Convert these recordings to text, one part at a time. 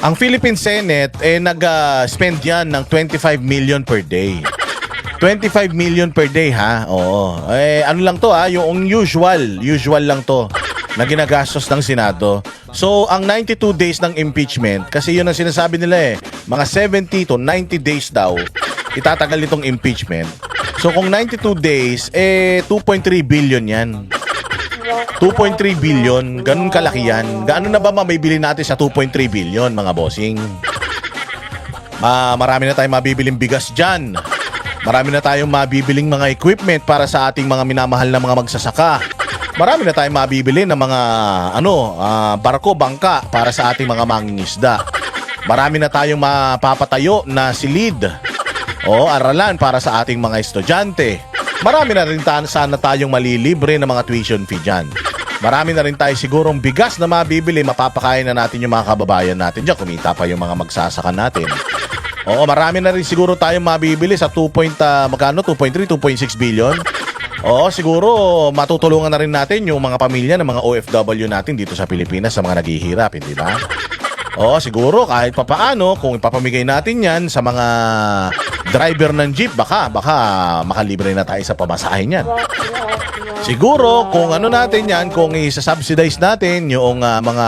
Ang Philippine Senate, nag-spend yan ng 25 million per day. 25 million per day, ha? Oo. Ano lang to, ha? Yung usual lang to na ginagastos ng Senado. So, ang 92 days ng impeachment, kasi yun ang sinasabi nila mga 70 to 90 days daw, itatagal itong impeachment. So, kung 92 days, 2.3 billion yan. 2.3 billion, ganun kalaki yan. Gaano na ba mabibili natin sa 2.3 billion, mga bossing? Marami na tayong mabibiling bigas dyan. Marami na tayong mabibiling mga equipment para sa ating mga minamahal na mga magsasaka. Marami na tayong mabibili ng mga barko, bangka para sa ating mga mangingisda. Marami na tayong mapapatayo na silid o aralan para sa ating mga estudyante. Marami na rin sana tayong malilibre ng mga tuition fee dyan. Marami na rin tayo sigurong bigas na mabibili, mapapakain na natin yung mga kababayan natin dyan. Kumita pa yung mga magsasaka natin. Oo, marami na rin siguro tayong mabibili sa 2.3, 2.6 billion. Oo, siguro matutulungan na rin natin yung mga pamilya ng mga OFW natin dito sa Pilipinas sa mga naghihirap, hindi ba? Oo, siguro kahit papaano kung ipapamigay natin yan sa mga driver ng jeep, baka makalibre na tayo sa pamasahe niyan. Siguro kung ano natin yan, kung isa-subsidize natin yung mga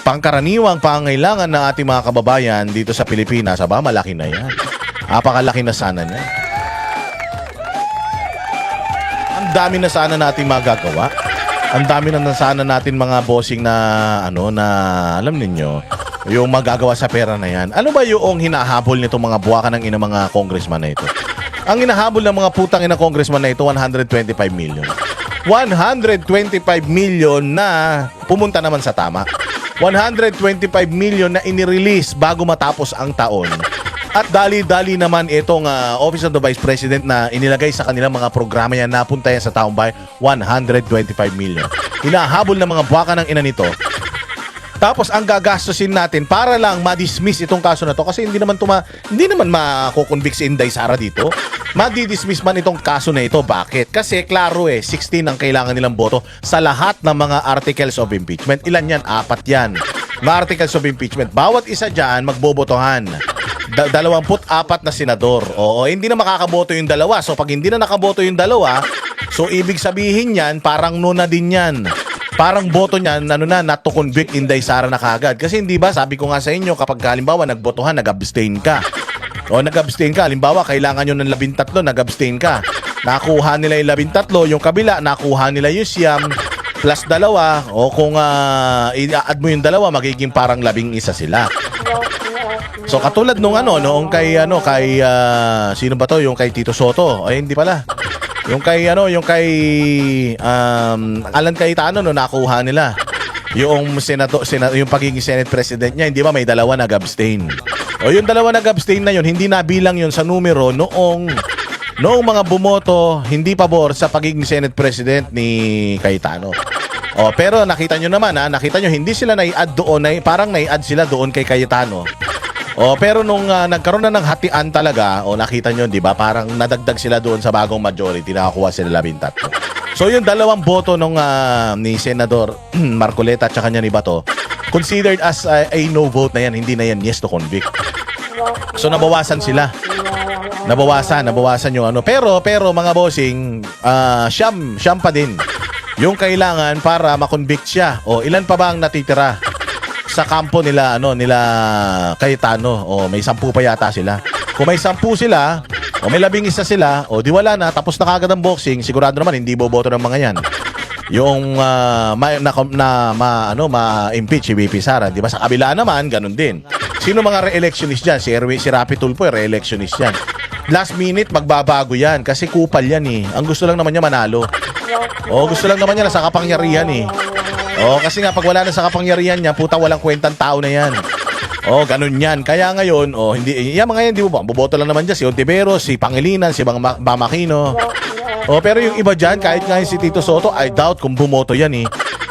pangkaraniwang pangailangan ng ating mga kababayan dito sa Pilipinas, malaki na yan. Napakalaki na sana niyan. Ang dami na sana natin magagawa. Ang dami na sana natin mga bossing na alam ninyo, yung magagawa sa pera na yan. Ano ba yung hinahabol nito mga buwaka ng mga congressman na ito? Ang hinahabol ng mga putang ina congressman na ito, 125 million. 125 million na pumunta naman sa tama. 125 million na inirelease bago matapos ang taon. At dali-dali naman itong Office of the Vice President na inilagay sa kanilang mga programa yan, napunta yan sa taong bayan, 125 million. Hinahabol ng mga buwaka ng ina nito. Tapos ang gagastusin natin para lang ma-dismiss itong kaso na to, kasi hindi naman makukonvict si Inday Sara dito. Madi-dismiss man itong kaso na ito. Bakit? Kasi klaro 16 ang kailangan nilang boto sa lahat ng mga articles of impeachment. Ilan yan? 4 yan. Mga articles of impeachment. Bawat isa dyan magbobotohan. 24 na senador. Oo, hindi na makakaboto yung dalawa. So pag hindi na nakaboto yung dalawa, so ibig sabihin yan, parang no na din yan. Parang boto niyan, not to convict Inday Sara na kagad. Kasi hindi ba, sabi ko nga sa inyo, kapag halimbawa nagbotohan, nag-abstain ka. O nag-abstain ka, halimbawa kailangan nyo ng 13, nag-abstain ka. Nakuha nila yung 13, yung kabila, nakuha nila yung siyam, plus 2, o kung i-add mo yung 2, magiging parang 11 sila. So katulad nung noong kay sino ba to? Yung kay Tito Soto. Ay hindi pala. Yung kay Alan Cayetano nakuha nila. Yung yung pagiging Senate President niya, hindi ba may 2 nag-abstain. O yung 2 nag-abstain na yun, hindi nabilang yun sa numero noong mga bumoto hindi pabor sa pagiging Senate President ni Cayetano. O pero nakita nyo naman hindi sila nai-add doon, parang nai-add sila doon kay Cayetano. Pero nung nagkaroon na ng hatian talaga, nakita nyo, di ba? Parang nadagdag sila doon sa bagong majority, nakakuha sila 13. So yung 2 boto nung ni Senador Marcoleta at saka niya ni Bato, considered as a no vote na yan, hindi na yan yes to convict. So nabawasan sila. Nabawasan yung Pero mga bossing, siyam pa din yung kailangan para makonvict siya. Ilan pa ba ang natitira sa kampo nila Cayetano? May 10 pa yata sila. Kung may 10 sila, may 11 sila, di wala na, tapos na kagad ang boxing, sigurado naman hindi boboto ng mga yan. Yung ma-impeach si VP Sara, di ba? Sa kabila naman, ganun din. Sino mga re-electionist dyan? Si Rapi Tulfo, re-electionist yan. Last minute, magbabago yan kasi kupal yan Ang gusto lang naman niya manalo. Gusto lang naman niya nasa kapangyarihan kasi nga pag wala na sa kapangyarihan niya, puta walang kwentang tao na yan. Ganun yan. Kaya ngayon, hindi, mga yan, di ba? Buboto lang naman dyan si Ontiveros, si Pangilinan, si Bamakino. Pero yung iba dyan, kahit nga si Tito Soto, I doubt kung bumoto yan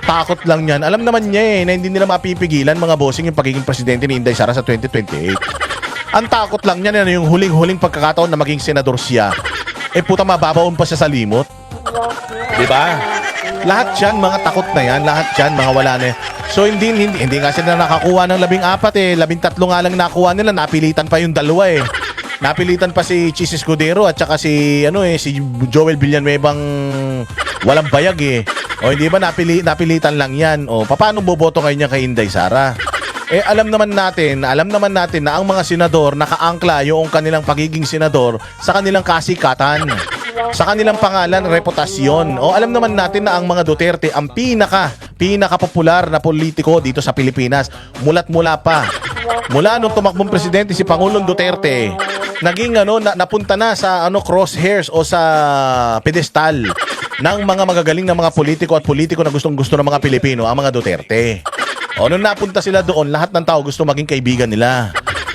Takot lang yan. Alam naman niya na hindi nila mapipigilan mga bossing yung pagiging presidente ni Inday Sara sa 2028. Ang takot lang niya yung huling-huling pagkakataon na maging senador siya. Puta mababaon pa siya sa limot. Di ba? Lahat yan, mga takot na yan. Lahat yan, mga wala na. So hindi nga sila nakakuha ng 14 13 nga lang nakuha nila, napilitan pa yung dalawa eh. Napilitan pa si Chis Escudero at saka si si Joel Villanuevang walang bayag eh. O hindi ba napilitan lang 'yan. O paano boboto ngayon niya kay Inday Sara? Alam naman natin na ang mga senador nakaangkla yung kanilang pagiging senador sa kanilang kasikatan, sa kanilang pangalan, reputasyon. O alam naman natin na ang mga Duterte ang pinaka-popular na politiko dito sa Pilipinas. Mula nung tumakbong presidente si Pangulong Duterte, naging napunta na sa crosshairs o sa pedestal ng mga magagaling na mga politiko at politiko na gustong-gusto ng mga Pilipino, ang mga Duterte. O nung napunta sila doon, lahat ng tao gusto maging kaibigan nila.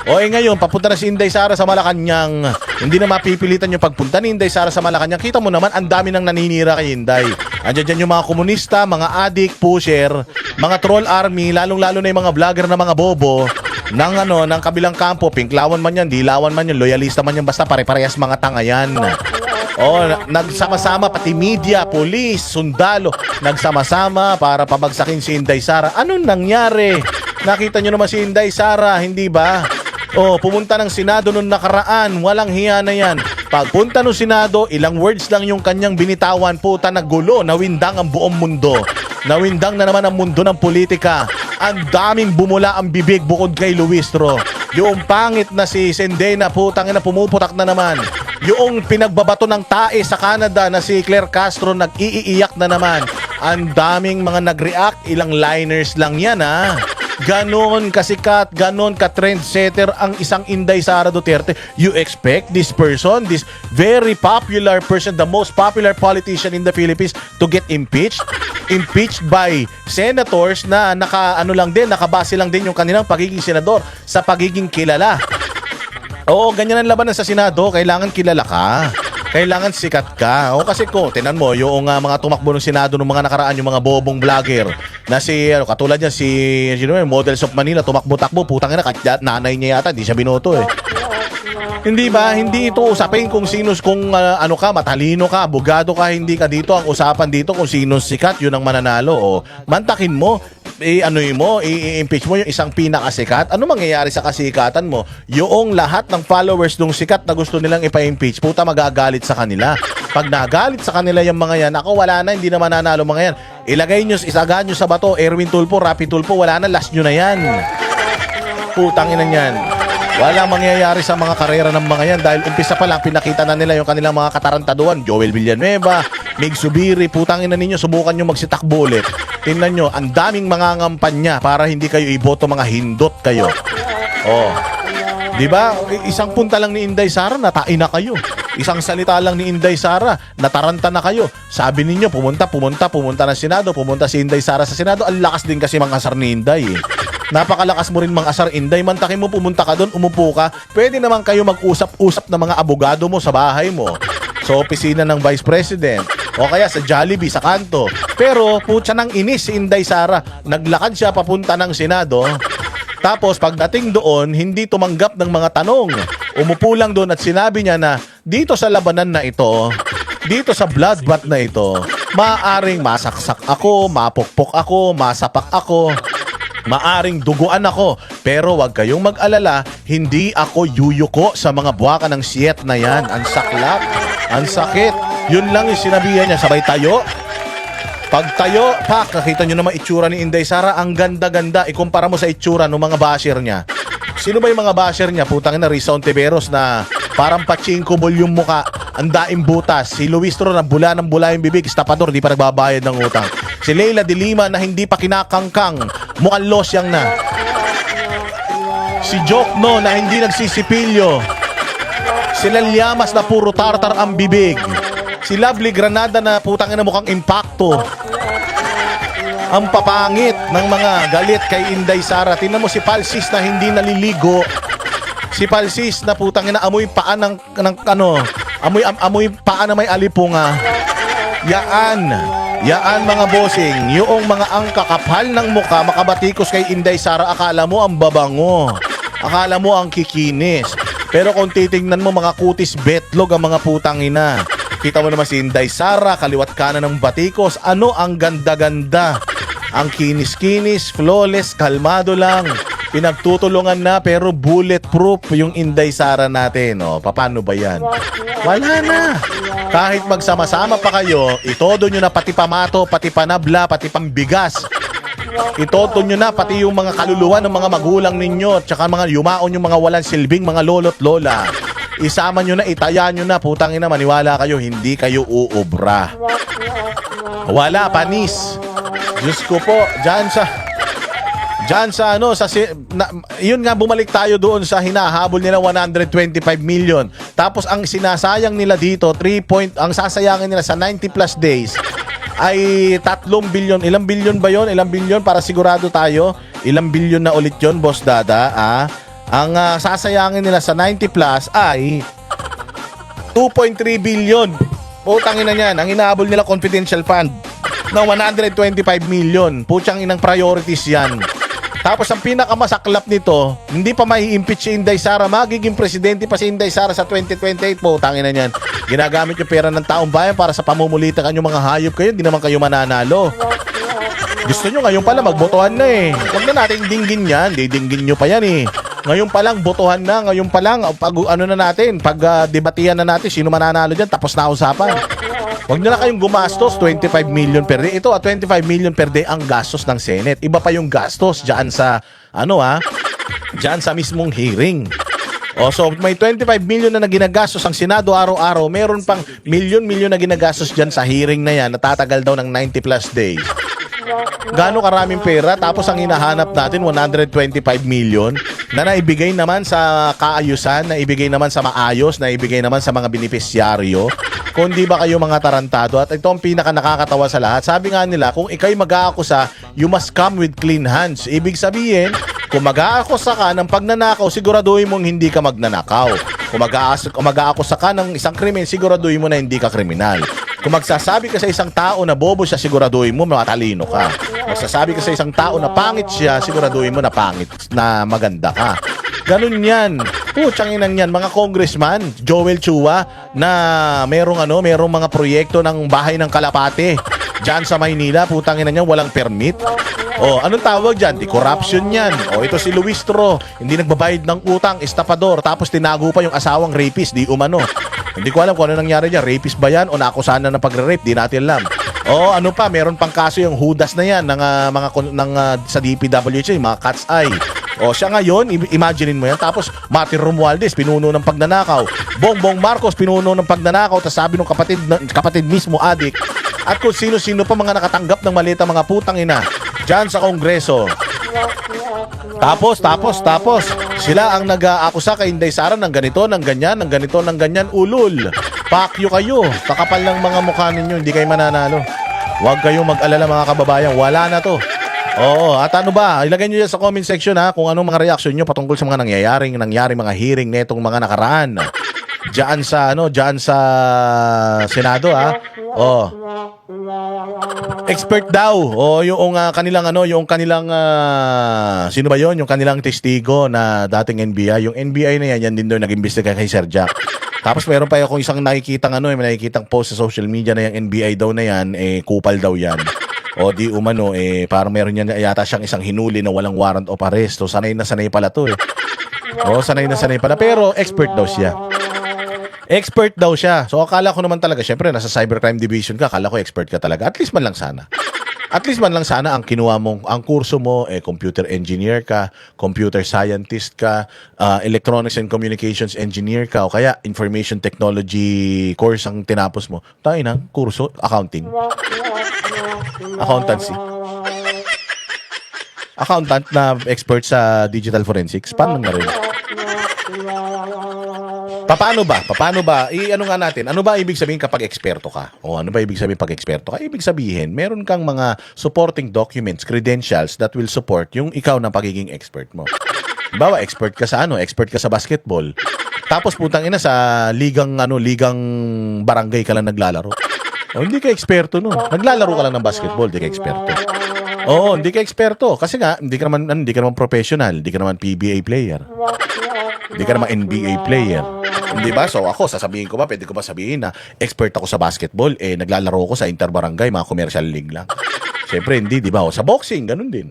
O ngayon, papunta na si Inday Sara sa Malacanang. Hindi na mapipilitan yung pagpunta ni Inday Sara sa Malacanang. Kita mo naman, ang dami nang naninira kay Inday. Andiyan dyan yung mga komunista, mga adik, pusher, mga troll army, lalong-lalo na yung mga vlogger na mga bobo ng kabilang kampo. Pinklawan man yan, dilawan man yan, loyalista man yan, basta pare-parehas mga tanga yan. Nagsama-sama pati media, police, sundalo, nagsama-sama para pabagsakin si Inday Sara. Anong nangyari? Nakita nyo naman si Inday Sara, hindi ba? Pumunta ng Senado nung nakaraan, walang hiya na yan. Pagpunta ng Senado, ilang words lang yung kanyang binitawan, puta, nagulo, nawindang ang buong mundo. Nawindang na naman ang mundo ng politika. Ang daming bumula ang bibig bukod kay Luistro. Yung pangit na si Sendena, putang ina, pumuputak na naman. Yung pinagbabato ng tae sa Canada na si Claire Castro, nag-iiyak na naman. Ang daming mga nag-react, ilang liners lang yan ha. Ganon kasikat, ganon ka-trendsetter ang isang Inday Sara Duterte. You expect this person, this very popular person, the most popular politician in the Philippines to get impeached? Impeached by senators na nakabase lang din yung kanilang pagiging senador sa pagiging kilala. Oo, ganyan ang labanan sa Senado, kailangan kilala ka. Kailangan sikat ka. Kasi tinan mo, yung mga tumakbo ng Senado ng mga nakaraan, yung mga bobong vlogger na katulad yan, si Models of Manila, tumakbo-takbo, putang ina, nanay niya yata, di siya binoto eh. Hindi ba? Hindi ito usapin kung ka, matalino ka, abogado ka, hindi ka dito. Ang usapan dito kung sino sikat, yun ang mananalo. Mantakin mo, i-impeach mo yung isang pinakasikat. Ano mangyayari sa kasikatan mo? Yung lahat ng followers ng sikat na gusto nilang ipa-impeach, puta, magagalit sa kanila. Pag nagalit sa kanila yung mga yan, ako wala na, hindi na mananalo mga yan. Isagaan nyo sa bato, Erwin Tulfo, Rapi Tulfo, wala na, last nyo na yan. Putang ina yan. Wala mangyayari sa mga karera ng mga yan dahil umpisa pa lang pinakita na nila yung kanilang mga katarantaduan. Joel Villanueva, Mig Subiri, putang ina ninyo, subukan nyo magsitakbo ulit. Tingnan nyo, ang daming mga ngampanya para hindi kayo iboto, mga hindot kayo. Di ba? Isang punta lang ni Inday Sara, natain na kayo. Isang salita lang ni Inday Sara, nataranta na kayo. Sabi ninyo, pumunta ng Senado, pumunta si Inday Sara sa Senado. Ang lakas din kasi mga asar ni Inday eh. Napakalakas mo rin mga asar, Inday. Mantakin mo, pumunta ka doon, umupo ka. Pwede naman kayo mag-usap-usap ng mga abogado mo sa bahay mo, sa opisina ng Vice President, o kaya sa Jollibee, sa kanto. Pero, putya nang inis si Inday Sara. Naglakad siya papunta ng Senado. Tapos, pagdating doon, hindi tumanggap ng mga tanong. Umupo lang doon at sinabi niya na, dito sa labanan na ito, dito sa bloodbath na ito, maaaring masaksak ako, mapukpok ako, masapak ako, maaring duguan ako, pero wag kayong mag-alala, hindi ako yuyuko sa mga buwaka ng siyet na yan. Ang saklap, ang sakit. Yun lang yung sinabihan niya, sabay tayo. Pag tayo, nakita nyo naman itsura ni Inday Sara, ang ganda-ganda. Ikumpara mo sa itsura ng mga basher niya. Sino ba yung mga basher niya? Putang ina, Risa Ontiveros na parang pachinko ball yung muka, ang daing butas. Si Luistro na bula ng bula yung bibig, estapador, di pa nagbabayad ng utang. Si Leila de Lima na hindi pa kinakangkang, mukhang losyang na. Si Jokno na hindi nagsisipilyo. Si Lalyamas na puro tartar ang bibig. Si Lovely Granada na putang ina mukhang impacto. Ang papangit ng mga galit kay Inday Sara. Tingnan mo si Palsis na hindi naliligo. Si Palsis na putang ina amoy paa ng amoy paa na may alipunga. Yaan mga bossing, yung mga angkakapal ng muka makabatikos kay Inday Sara, akala mo ang babango. Akala mo ang kikinis. Pero kung titingnan mo mga kutis betlog ang mga putang ina. Kita mo naman si Inday Sara, kaliwat kanan ng batikos. Ano ang ganda-ganda. Ang kinis-kinis, flawless, kalmado lang. Pinagtutulungan na pero bulletproof yung Inday Sara natin. O, paano ba yan? Wala na. Kahit magsama-sama pa kayo, itodo nyo na pati pamato, pati panabla, pati pambigas. Itodo nyo na pati yung mga kaluluwa ng mga magulang ninyo, tsaka mga yumaon yung mga walang silbing mga lolo't lola. Isama nyo na, itaya nyo na, putang ina, maniwala kayo, hindi kayo uubra. Wala, panis. Diyos ko po, Diyan sa ano yun nga, bumalik tayo doon sa hinahabol nila 125 million. Tapos ang sinasayang nila dito ang sasayangin nila sa 90 plus days ay 3 billion. Ilang billion ba yon? Ilang billion para sigurado tayo? Ilang billion na ulit yon, Boss Dada? Ang sasayangin nila sa 90 plus ay 2.3 billion. Putangin na niyan. Ang hinahabol nila confidential fund na 125 million. Putsang inang priorities yan. Tapos ang pinakamasaklap nito, hindi pa mai-impeach si Inday Sara, magiging presidente pa si Inday Sara sa 2028 po. Tangina niyan. Ginagamit yung pera ng taong bayan para sa pamumulita kanyong mga hayop kayo, hindi naman kayo mananalo. Gusto nyo ngayon pala magbotohan na eh. Huwag na natin dinggin yan, didinggin nyo pa yan eh. Ngayon pa lang botohan na, ngayon pa lang pag debatihan na natin sino mananalo diyan, tapos na usapan. Huwag nyo na kayong gumastos 25 million per day. Ito 25 million per day ang gastos ng Senate. Iba pa yung gastos diyan sa diyan sa mismong hearing. So may 25 million na ginagastos ang Senado araw-araw. Meron pang milyon-milyon na ginagastos diyan sa hearing na yan. Natatagal daw ng 90 plus days. Gaano karaming pera, tapos ang hinahanap natin 125 million na naibigay naman sa kaayusan, naibigay naman sa maayos, naibigay naman sa mga benepisyaryo. Kung di ba kayo mga tarantado? At ito ang pinaka nakakatawa sa lahat. Sabi nga nila, kung ikaw'y mag-aakusa, you must come with clean hands. Ibig sabihin, kung mag-aakusa ka ng pagnanakaw, siguraduhin mong hindi ka magnanakaw. Kung mag-aakusa ka ng isang krimen, siguraduhin mo na hindi ka kriminal. Kung magsasabi ka sa isang tao na bobo siya, siguraduhin mo matalino ka. Magsasabi ka sa isang tao na pangit siya, siguraduhin mo na pangit, na maganda ka. Ganun yan. Putsang inan yan. Mga congressman, Joel Chua, na merong mga proyekto ng bahay ng Kalapate. Diyan sa Maynila, putang ina niya, walang permit. Anong tawag dyan? Di corruption yan. Ito si Luis Tro, hindi nagbabayad ng utang, estapador, tapos tinago pa yung asawang rapist, di umano. Hindi ko alam kung ano nangyari dyan. Rapist ba yan o naakusahan na ng pagre-rape? Di natin alam. Ano pa, meron pang kaso yung Judas na yan sa DPWH, yung mga cat's eye. Siya ngayon, imaginein mo yan. Tapos Martin Romualdez, pinuno ng pagnanakaw. Bongbong Marcos, pinuno ng pagnanakaw. Tapos sabi ng kapatid mismo, adik. At kung sino-sino pa mga nakatanggap ng malita, mga putang ina diyan sa Kongreso. Tapos sila ang nag-aakusa kay Inday Sara ng ganito, ng ganyan, ng ganito, ng ganyan. Ulul, pakyo kayo. Kakapal ng mga mukha ninyo, hindi kayo mananalo. Huwag kayong mag-alala mga kababayan, wala na to. At ano ba? Ilagay nyo yan sa comment section kung anong mga reaction nyo patungkol sa mga nangyayari mga hearing netong mga nakaraan. Diyan sa Senado expert daw. Yung kanilang sino ba 'yon? Yung kanilang testigo na dating NBI. Yung NBI na yan din daw nag-imbestiga kay Sir Jack. Tapos meron pa akong isang nakikitang post sa social media na yung NBI daw na yan, kupal daw yan. Di umano, parang meron yan yata siyang isang hinuli na walang warrant of arrest. So sanay na sanay pala to sanay na sanay pala. Pero expert daw siya. Expert daw siya. So akala ko naman talaga, syempre nasa Cybercrime Division ka, akala ko expert ka talaga. At least man lang sana. Ang kinuha mong, ang kurso mo, computer engineer ka, computer scientist ka, electronics and communications engineer ka, o kaya information technology course ang tinapos mo. Tayo na, kurso, accounting. Accountancy. Accountant na expert sa digital forensics. Paano na rin? Paano ba? Ano nga natin? Ano ba ibig sabihin kapag eksperto ka? Ano ba ibig sabihin pag eksperto ka? Ibig sabihin, meron kang mga supporting documents, credentials that will support yung ikaw na pagiging expert mo. Bawa, expert ka sa expert ka sa basketball. Tapos putang ina sa ligang barangay ka lang naglalaro. Hindi ka eksperto no. Naglalaro ka lang ng basketball, hindi ka eksperto. Hindi ka eksperto kasi nga hindi ka naman professional, hindi ka naman PBA player. Hindi ka naman NBA player. Hindi ba? So ako, pwede ko ba sabihin na expert ako sa basketball, naglalaro ko sa interbarangay, mga commercial league lang. Siyempre, hindi, di ba? O, sa boxing, ganun din.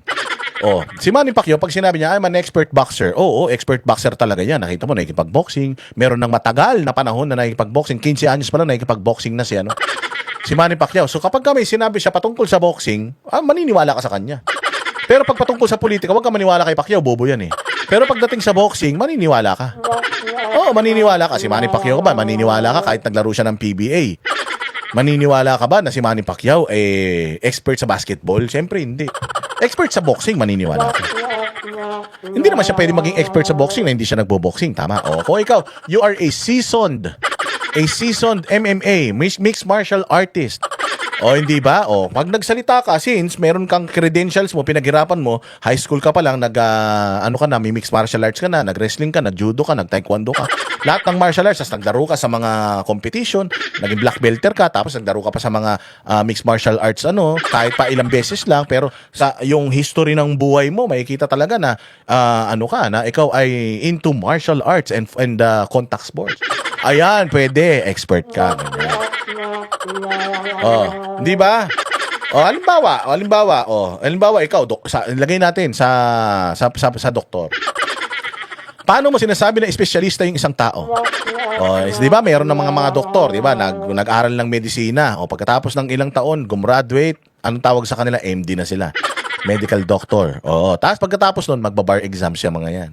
Oh, si Manny Pacquiao, pag sinabi niya, I'm an expert boxer. Oo, expert boxer talaga yan. Nakita mo, nakikipag-boxing. Meron ng matagal na panahon na nakikipag-boxing. 15 anyos pa lang, nakikipag-boxing na si, si Manny Pacquiao. So, kapag may sinabi siya patungkol sa boxing, maniniwala ka sa kanya. Pero pag patungkol sa politika, huwag ka maniwala kay Pacquiao, bobo yan eh. Pero pagdating sa boxing, maniniwala ka. Oo, maniniwala ka. Si Manny Pacquiao ka ba? Maniniwala ka kahit naglaro siya ng PBA. Maniniwala ka ba na si Manny Pacquiao expert sa basketball? Siyempre hindi. Expert sa boxing, maniniwala ka. Hindi naman siya pwede maging expert sa boxing na hindi siya nagbo-boxing, tama? O, kung ikaw, you are a seasoned MMA, mixed martial artist. O, hindi ba? O, pag nagsalita ka, since meron kang credentials mo, pinaghirapan mo, high school ka pa lang, may mixed martial arts ka na, nag-wrestling ka, nag-judo ka, nag-taekwondo ka. Lahat ng martial arts, tapos naglaro ka sa mga competition, naging black belter ka, tapos naglaro ka pa sa mga mixed martial arts, kahit pa ilang beses lang, pero sa yung history ng buhay mo, makikita talaga na, na ikaw ay into martial arts and contact sports. Ayan, pwede, expert ka. Oh, di ba? Halimbawa ikaw, ilagay natin sa doktor. Paano mo sinasabi na espesyalista yung isang tao? Di ba, mayroon ng mga doktor, di ba, nag-aral ng medisina. O pagkatapos ng ilang taon, gumraduate, anong tawag sa kanila? MD na sila. Medical doctor. Tapos pagkatapos nun, magbabar exam siya mga yan.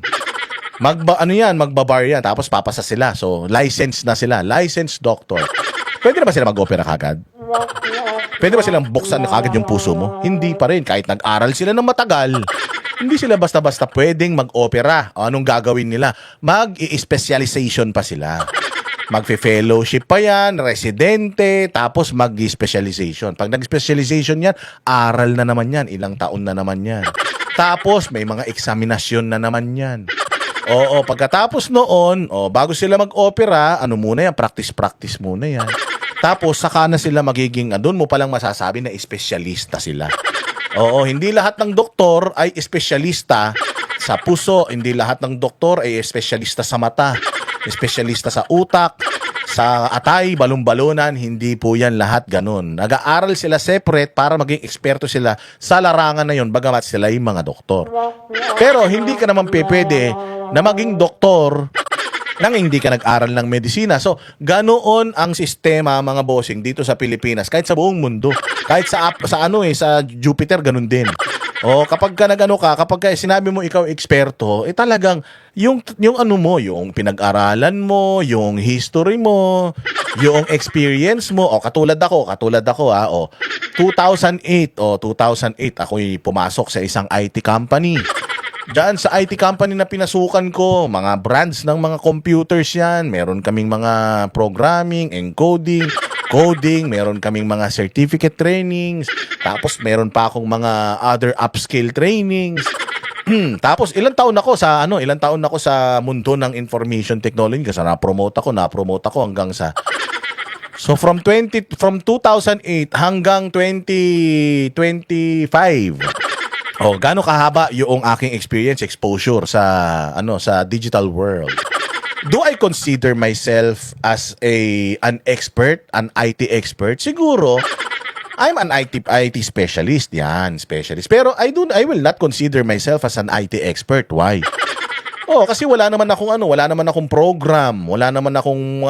Magbabar yan, tapos papasa sila. So, licensed na sila. Licensed doctor. Pwede na ba sila mag-opera kagad? Pwede ba silang buksan kagad yung puso mo? Hindi pa rin. Kahit nag-aral sila ng matagal, hindi sila basta-basta pwedeng mag-opera. Anong gagawin nila? Mag-i-specialization pa sila. Magfe-fellowship pa yan, residente, tapos mag-specialization. Pag nag-specialization yan, aral na naman yan. Ilang taon na naman yan. Tapos, may mga eksaminasyon na naman yan. Oo, pagkatapos noon, bago sila mag-opera, muna yan? Practice muna yan. Tapos, saka na sila magiging, doon mo palang masasabi na espesyalista sila. Oo, hindi lahat ng doktor ay espesyalista sa puso. Hindi lahat ng doktor ay espesyalista sa mata. Espesyalista sa utak, sa atay, balon-balonan. Hindi po yan lahat ganun. Nag-aaral sila separate para maging eksperto sila sa larangan na yun, bagamat sila yung mga doktor. Pero hindi ka naman pwede na maging doktor nang hindi ka nag-aral ng medisina. So, ganoon ang sistema, mga bossing, dito sa Pilipinas, kahit sa buong mundo. Kahit sa Jupiter, ganun din. Kapag ka kapag sinabi mo ikaw eksperto, talagang yung yung pinag-aralan mo, yung history mo, yung experience mo, katulad ako, 2008 ako'y pumasok sa isang IT company. Diyan sa IT company na pinasukan ko, mga brands ng mga computers yan. Meron kaming mga programming, encoding, coding, meron kaming mga certificate trainings, tapos meron pa akong mga other upskill trainings. Tapos ilang taon ako sa mundo ng information technology kasi na-promote ako hanggang sa from 2008 hanggang 2025. Gaano kahaba yung aking exposure sa digital world? Do I consider myself as an expert, an IT expert? Siguro, I'm an IT specialist. Yan, specialist. Pero I will not consider myself as an IT expert. Why? Kasi wala naman akong program, wala naman akong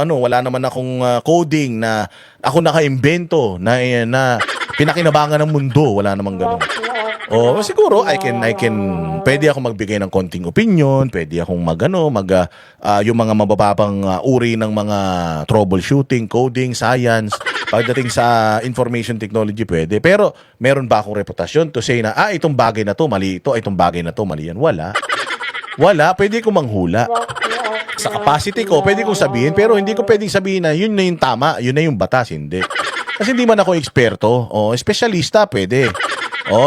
coding na ako nakaimbento na pinakinabangan ng mundo, wala namang ganoon. Siguro pwede ako magbigay ng konting opinion, pwede akong yung mga mabababang uri ng mga troubleshooting, coding, science, pagdating sa information technology pwede. Pero meron ba akong reputasyon to say na itong bagay na to mali ito, itong bagay na to mali yan? Wala, pwede ko manghula. Sa capacity ko, pwede kong sabihin, pero hindi ko pwedeng sabihin na yun na yung tama, yun na yung batas, hindi. Kasi hindi man ako eksperto, espesyalista pwede.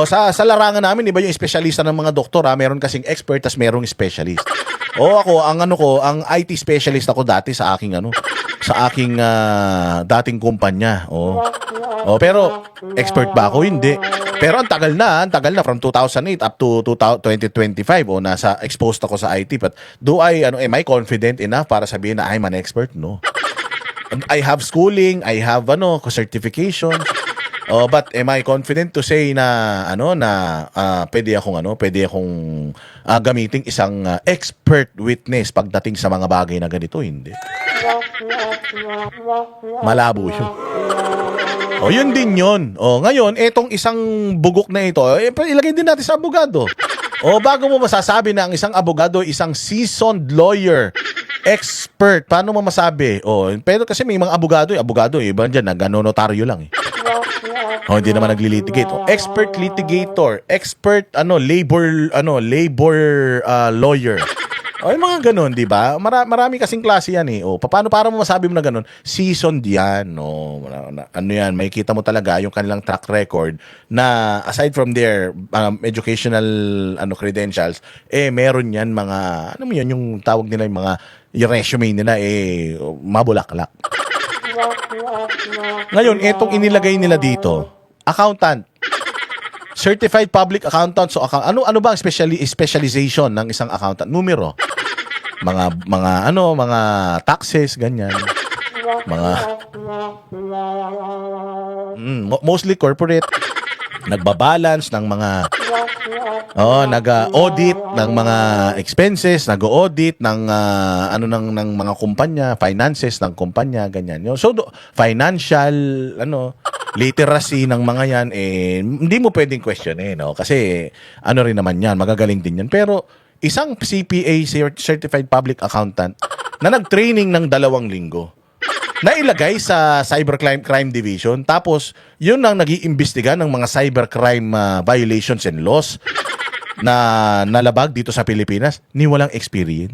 Sa larangan namin, iba yung espesyalista ng mga doktor, meron kasing expert tas merong specialist. Ako, ang IT specialist ako dati sa aking dating kumpanya. Pero expert ba ako? Hindi. Pero ang tagal na from 2008 up to 2025 nasa exposed ako sa IT. But am I confident enough para sabihin na I'm an expert? No. I have schooling, I have certifications. But am I confident to say na pwede akong gamiting isang expert witness pagdating sa mga bagay na ganito? Hindi. Malabo yun. Yun din yun. Ngayon, etong isang bugok na ito, ilagay din natin sa abogado. Bago mo masasabi na ang isang abogado, isang seasoned lawyer, expert, paano mo masabi? Pero kasi may mga abogado, iba dyan, nag-notaryo lang eh. Hindi naman naglilitigate. Expert litigator, expert labor lawyer. Yung mga ganun, di ba? Marami kasing klase yan eh. Paano para mo masabi mo na ganun? Seasoned yan. Yan, makikita mo talaga yung kanilang track record na aside from their educational credentials, meron yan mga, yung tawag nila yung resume nila mabulaklak. Ngayon, etong inilagay nila dito, accountant. Certified public accountant. So ano ba ang specialization ng isang accountant? Numero. Mga taxes, ganyan. Mostly corporate. Nagbabalance ng mga nag-audit ng mga expenses, nag-audit ng ng mga kumpanya, finances ng kumpanya, ganyan. So financial literacy ng mga yan hindi mo pwedeng question kasi rin naman yan, magagaling din yan. Pero isang CPA, Certified Public Accountant, na nag-training ng 2 linggo, na ilagay sa Cybercrime Division, tapos yun ang nag-iimbestiga ng mga cybercrime violations and laws na nalabag dito sa Pilipinas, ni walang experience.